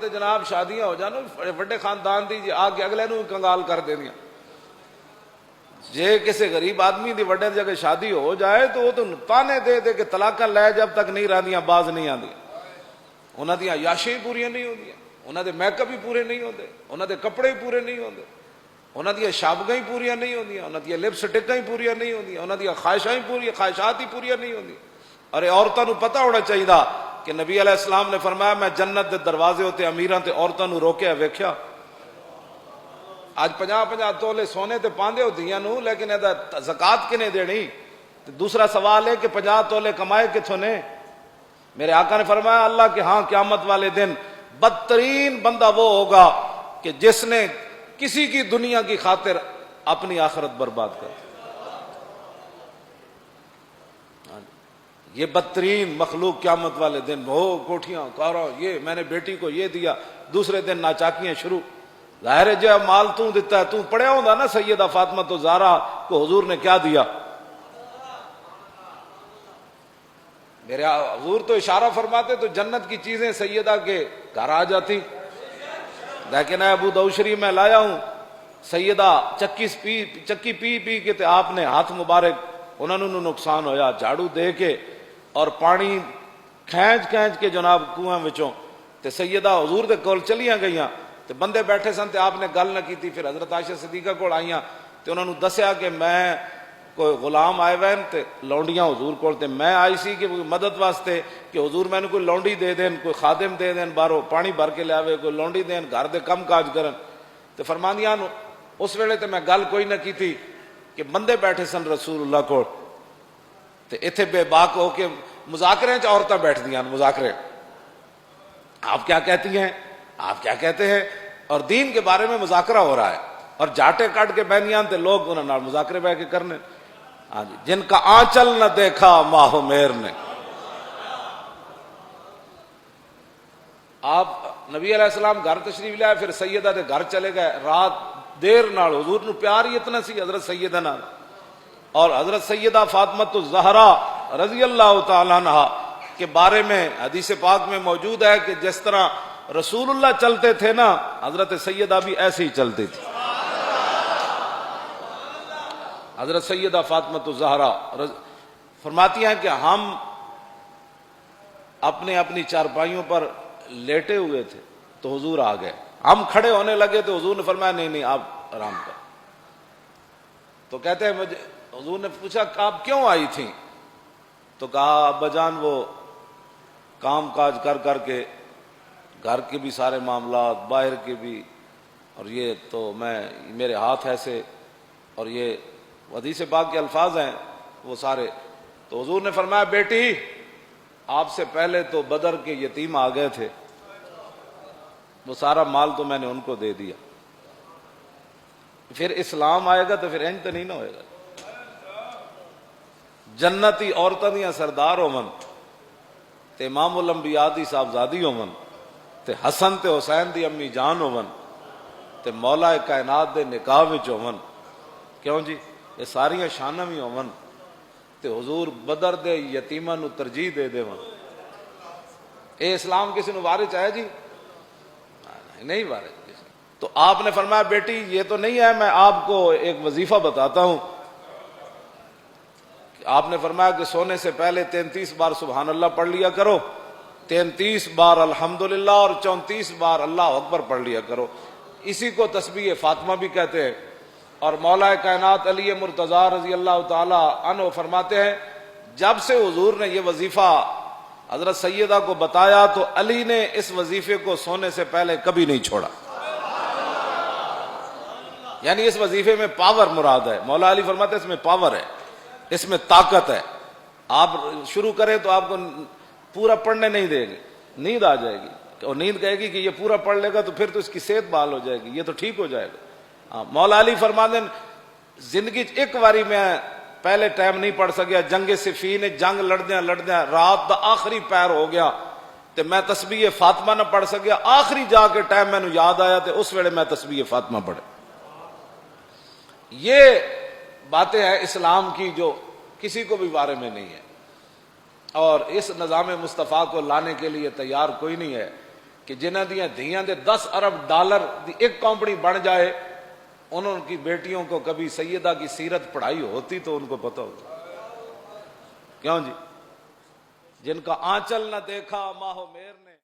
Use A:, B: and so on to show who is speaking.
A: جناب شادیاں ہو جان بڑے خاندان دی جی آ کے اگلے نو کنگال کر دینیا. جے کسی غریب آدمی دی وڈے جگہ شادی ہو جائے تو وہ تو تانے دے دے کہ طلاقاں لے جب تک نہیں راندیاں باز نہیں آندیاں. انہاں دی عیاشیاں ہی پوریاں نہیں ہوندیاں, انہاں دے میک اپ ہی پورے نہیں ہوندے, انہاں دے کپڑے ہی پورے نہیں ہوندے, انہاں دی شابگاں ہی پوریاں نہیں ہوندیاں, انہاں دی لپسٹکاں ہی پوریاں نہیں ہوندیاں, انہاں دی خواہشات ہی پوریاں نہیں ہوندیاں. ارے عورتاں نو پتہ ہونا چاہیے کہ نبی علیہ السلام نے فرمایا میں جنت دے دروازے ہوتے امیراں تے عورتاں نو روکیا ویکھیا. آج 50-50 تولے سونے تے پاندے ہو دیاں نو, لیکن ادا زکات کنے دینی. دوسرا سوال ہے کہ 50 تولے کمائے کتھوں نے؟ میرے آقا نے فرمایا اللہ کے ہاں قیامت والے دن بدترین بندہ وہ ہوگا کہ جس نے کسی کی دنیا کی خاطر اپنی آخرت برباد کر. یہ بدترین مخلوق قیامت والے دن ہو کوٹھیاں کارا, یہ میں نے بیٹی کو یہ دیا, دوسرے دن ناچاکیاں شروع. ظاہر ہے جو مال تو دیتا ہے, تو پڑھیا ہوندا نا سیدہ فاطمہ تو زہرا کو حضور نے کیا دیا. میرے حضور تو اشارہ فرماتے تو جنت کی چیزیں سیدہ کے گھر آ جاتی. لیکن ابو داؤد شریف میں لایا ہوں سیدہ چکی پی پی کے تے آپ نے ہاتھ مبارک انہوں نے نقصان ہویا جھاڑو دے کے اور پانی کھینچ کے جناب کنواں وچوں تے سیدہ حضور دے کول چلیاں گئیاں تے بندے بیٹھے سن تے آپ نے گل نہ کیتی. پھر حضرت عائشہ صدیقہ کول آئیاں تے انہوں نے دسیا کہ میں کوئی غلام آئے وین تے لونڈیاں حضور کول تے میں آئی سی کہ مدد واسطے کہ حضور میں نے کوئی لونڈی دے دین, کوئی خادم دے دین, باہروں پانی بھر کے لے آوے, کوئی لونڈی دین, گھر دے کم کاج کرن. تے فرماندیاں اس ویلے تے میں گل کوئی نہ کیتی کہ بندے بیٹھے سن رسول اللہ کو تے ایتھے بے باک ہو کے مذاکرے چ عورتیں بیٹھ دیاں مذاکرے. آپ کیا کہتی ہیں, آپ کیا کہتے ہیں, اور دین کے بارے میں مذاکرہ ہو رہا ہے اور جاٹے کاٹ کے بہنیاں تے لوگ انہاں نال مذاکرے بہ کے کرنے. ہاں جی, جن کا آنچل نہ دیکھا ماہ مہر نے. آپ نبی علیہ السلام گھر تشریف لائے, پھر سیدہ دے گھر چلے گئے. رات دیر نال حضور نو پیار ہی اتنا سی حضرت سیدہ نال. اور حضرت سیدہ فاطمہ الزہرا رضی اللہ تعالیٰ عنہا کے بارے میں حدیث پاک میں موجود ہے کہ جس طرح رسول اللہ چلتے تھے نا حضرت سیدہ بھی ایسے ہی چلتی تھی. حضرت سیدہ فاطمہ الزہرا فرماتی ہیں کہ ہم اپنی چارپائیوں پر لیٹے ہوئے تھے تو حضور آ گئے. ہم کھڑے ہونے لگے تو حضور نے فرمایا نہیں آپ آرام کرو. تو کہتے ہیں مجھے حضور نے پوچھا کہ آپ کیوں آئی تھیں؟ تو کہا ابا جان وہ کام کاج کر کے گھر کے بھی سارے معاملات باہر کے بھی, اور یہ تو میرے ہاتھ ایسے, اور یہ حدیث پاک کے الفاظ ہیں وہ سارے. تو حضور نے فرمایا بیٹی آپ سے پہلے تو بدر کے یتیم آ گئے تھے, وہ سارا مال تو میں نے ان کو دے دیا. پھر اسلام آئے گا تو پھر انج تو نہیں نہ ہوئے گا. جنتی عورتاں دیاں سردار ہوون تے امام الانبیاء دی صاحبزادی ہوون تے حسن تے حسین دی امی جان ہوون تے مولا کائنات دے نکاح وچ ہوون. کیوں جی یہ ساریاں شاناں بھی ہوون تے حضور بدر دے یتیماں نو ترجیح دے دیون. اے اسلام کسی نو وارث ہے جی؟ نہیں وارث. تو آپ نے فرمایا بیٹی یہ تو نہیں ہے, میں آپ کو ایک وظیفہ بتاتا ہوں. آپ نے فرمایا کہ سونے سے پہلے 33 بار سبحان اللہ پڑھ لیا کرو, 33 بار الحمدللہ اور 34 بار اللہ اکبر پڑھ لیا کرو. اسی کو تسبیح فاطمہ بھی کہتے ہیں. اور مولا کائنات علی مرتضی رضی اللہ تعالی عنہ فرماتے ہیں جب سے حضور نے یہ وظیفہ حضرت سیدہ کو بتایا تو علی نے اس وظیفے کو سونے سے پہلے کبھی نہیں چھوڑا. یعنی اس وظیفے میں پاور مراد ہے. مولا علی فرماتے ہیں اس میں پاور ہے, اس میں طاقت ہے. آپ شروع کریں تو آپ کو پورا پڑھنے نہیں دیں گے, نیند آ جائے گی اور نیند کہے گی کہ یہ پورا پڑھ لے گا تو پھر تو اس کی صحت بحال ہو جائے گی, یہ تو ٹھیک ہو جائے گا. مولا علی فرماتے ہیں زندگی ایک باری میں پہلے ٹائم نہیں پڑھ سکیا, جنگ صفین جنگ لڑدیاں رات دا آخری پیر ہو گیا تے میں تسبیح فاطمہ نہ پڑھ سکیا. آخری جا کے ٹائم میں نو یاد آیا تے اس ویلے میں تسبیح فاطمہ پڑھے. یہ باتیں ہیں اسلام کی جو کسی کو بھی بارے میں نہیں ہے, اور اس نظام مصطفیٰ کو لانے کے لیے تیار کوئی نہیں ہے کہ جنہ دیا دھیاں دے 10 ارب ڈالر دی ایک کمپنی بن جائے، انہوں کی بیٹیوں کو کبھی سیدہ کی سیرت پڑھائی ہوتی تو ان کو پتہ ہوتا. کیوں جی؟ جن کا آنچل نہ دیکھا ماہ و مہر نے